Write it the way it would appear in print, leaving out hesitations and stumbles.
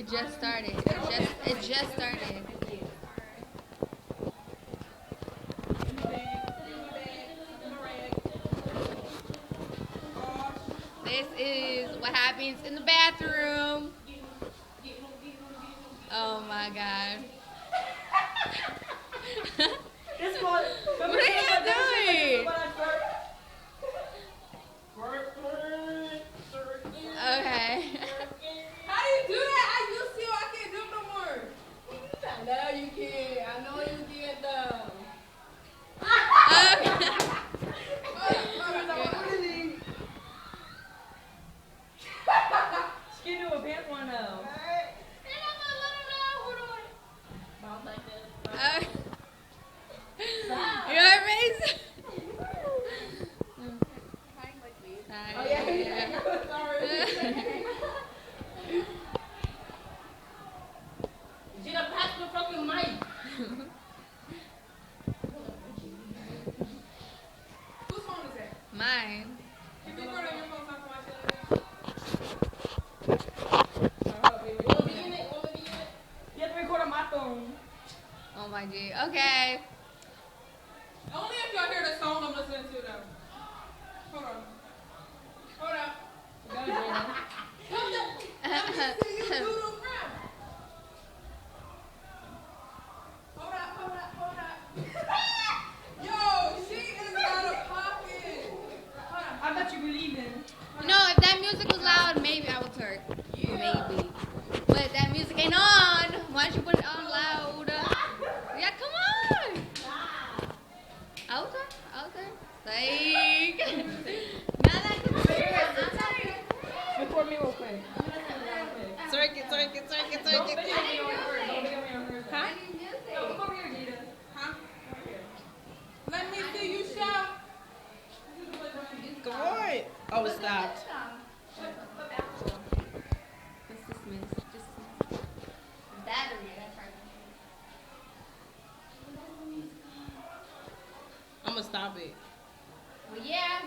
just started. It just started. This is what happens in the bathroom. Oh my god. What are you doing? Okay. How do you do that? I used to. I can't do it no more. I know you can. I know you can though. She can do a pant one though. And I'm gonna let him know. Hold on. Mouth like this. Your face? Oh yeah. Sorry. Gina, pass the fucking mic. Whose phone is that? Mine. You can record on your phone so I can watch it later. Will it be in it? Will it be in it? You have to record on my phone. Oh my G. Okay. Only if y'all hear the song I'm listening to though. Hold on. Hold up. Go, Jada. Hold up. Yo, she is out of pocket. Hold up. I bet you be leaving. No, if that music was loud, maybe I would twerk. Maybe. But if that music ain't on, why don't you put it on loud? Yeah, come on. I'll twerk. Like. Now that I'm Record me real quick. Twerk it. Don't video me on hers. Don't video me on hers. Huh? No, come over here, Jada. Huh? Let me see you shout. Come on. Oh, it stopped. Let's dismiss. Battery. I'm gonna stop it. Well, yeah.